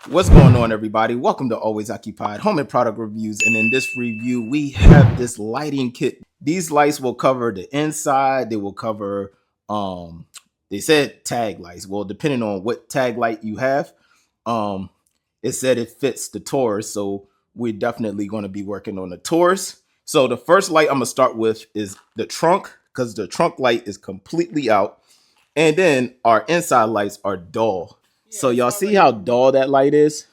What's going on, everybody? Welcome to Always Occupied Home and Product Reviews. And in this review, we have this lighting kit. These lights will cover the inside. They will cover, they said tag lights. Well, depending on what tag light you have, um, it said it fits the Taurus. So we're definitely going to be working on the Taurus. So the first light I'm going to start with is the trunk, because the trunk light is completely out. And then our inside lights are dull. So y'all see how dull that light is?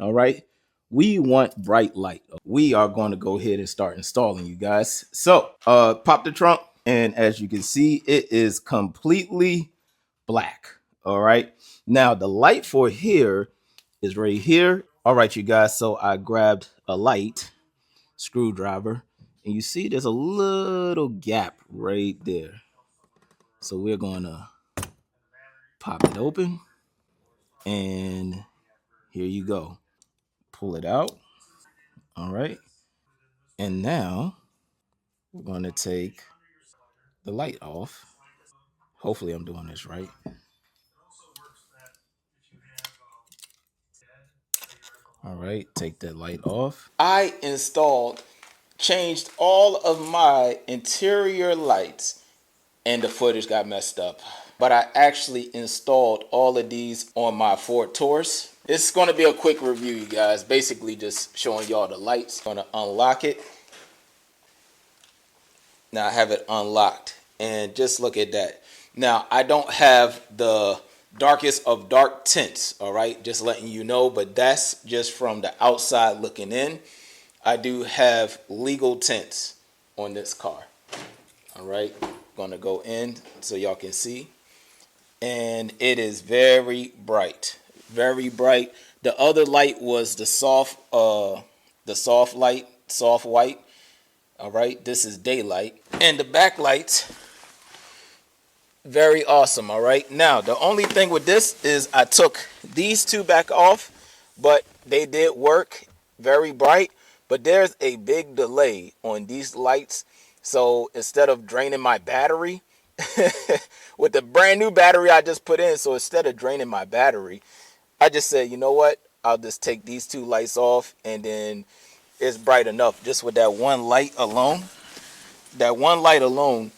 All right. We want bright light. We are going to go ahead and start installing, you guys. So pop the trunk, and as you can see, it is completely black. All right. Now the light for here is right here. All right, you guys. So I grabbed a light screwdriver, and you see there's a little gap right there. So we're going to pop it open, and here you go. Pull it out. All right. And now we're going to take the light off. Hopefully I'm doing this right. All right, take that light off. I changed all of my interior lights, and the footage got messed up. But I actually installed all of these on my Ford Taurus. It's going to be a quick review, you guys. Basically just showing y'all the lights. I'm going to unlock it. Now I have it unlocked, and just look at that. Now I don't have the darkest of dark tints, all right, just letting you know, but that's just from the outside looking in. I do have legal tints on this car. All right, gonna go in so y'all can see, and it is very bright, very bright. The other light was the soft light, soft white. All right, this is daylight, and the backlights, very awesome. All right, now the only thing with this is I took these two back off, but they did work, very bright. But there's a big delay on these lights, so instead of draining my battery with the brand new battery I just put in, so instead of draining my battery, I just said, you know what, I'll just take these two lights off, and then it's bright enough just with that one light alone. That one light alone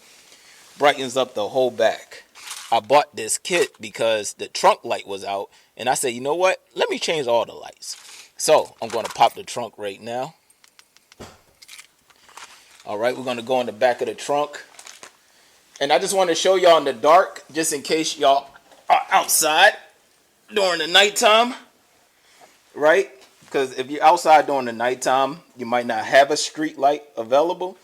brightens up the whole back. I bought this kit because the trunk light was out, and I said, you know what, let me change all the lights. So I'm going to pop the trunk right now. All right, we're going to go in the back of the trunk, and I just want to show y'all in the dark, just in case y'all are outside during the nighttime, right? Because if you're outside during the nighttime, you might not have a street light available.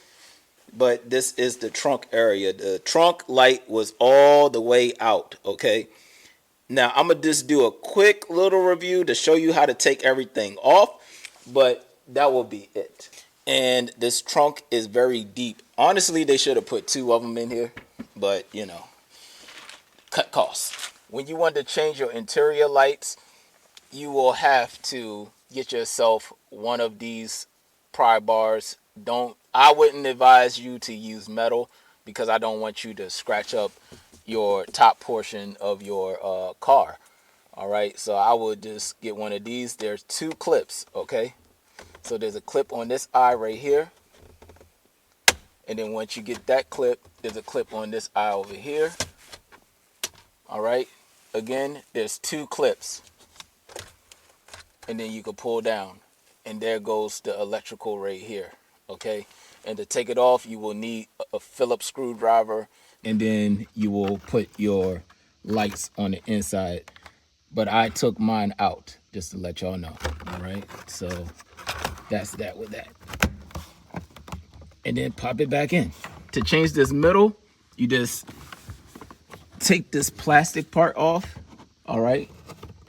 But this is the trunk area. The trunk light was all the way out, okay? Now, I'm going to just do a quick little review to show you how to take everything off, but that will be it. And this trunk is very deep. Honestly, they should have put two of them in here, but, you know, cut costs. When you want to change your interior lights, you will have to get yourself one of these pry bars. I wouldn't advise you to use metal because I don't want you to scratch up your top portion of your car. All right, so I would just get one of these. There's two clips, okay? So there's a clip on this eye right here, and then once you get that clip, there's a clip on this eye over here. All right, again, there's two clips, and then you can pull down, and there goes the electrical right here, okay? And to take it off, you will need a Phillips screwdriver, and then you will put your lights on the inside. But I took mine out just to let y'all know. All right, so that's that with that. And then pop it back in. To change this middle, you just take this plastic part off. All right,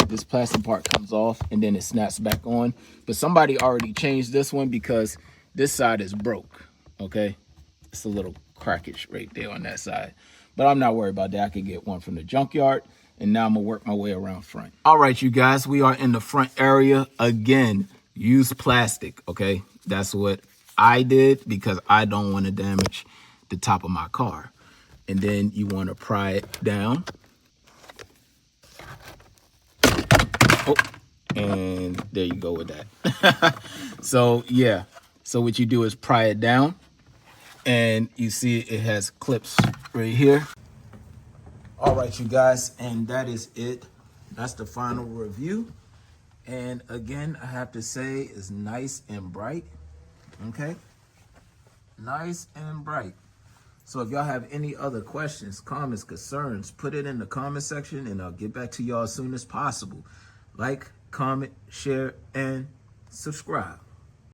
this plastic part comes off, and then it snaps back on. But somebody already changed this one because this side is broke, okay? It's a little crackage right there on that side. But I'm not worried about that. I could get one from the junkyard, and now I'm gonna work my way around front. All right, you guys, we are in the front area. Again, use plastic, okay? That's what I did because I don't want to damage the top of my car. And then you want to pry it down. Oh, And there you go with that. So yeah, so what you do is pry it down, and you see it has clips right here. All right, you guys, and that is it. That's the final review. And again, I have to say it's nice and bright. Okay, nice and bright. So if y'all have any other questions, comments, concerns, put it in the comment section and I'll get back to y'all as soon as possible. Like, comment, share, and subscribe.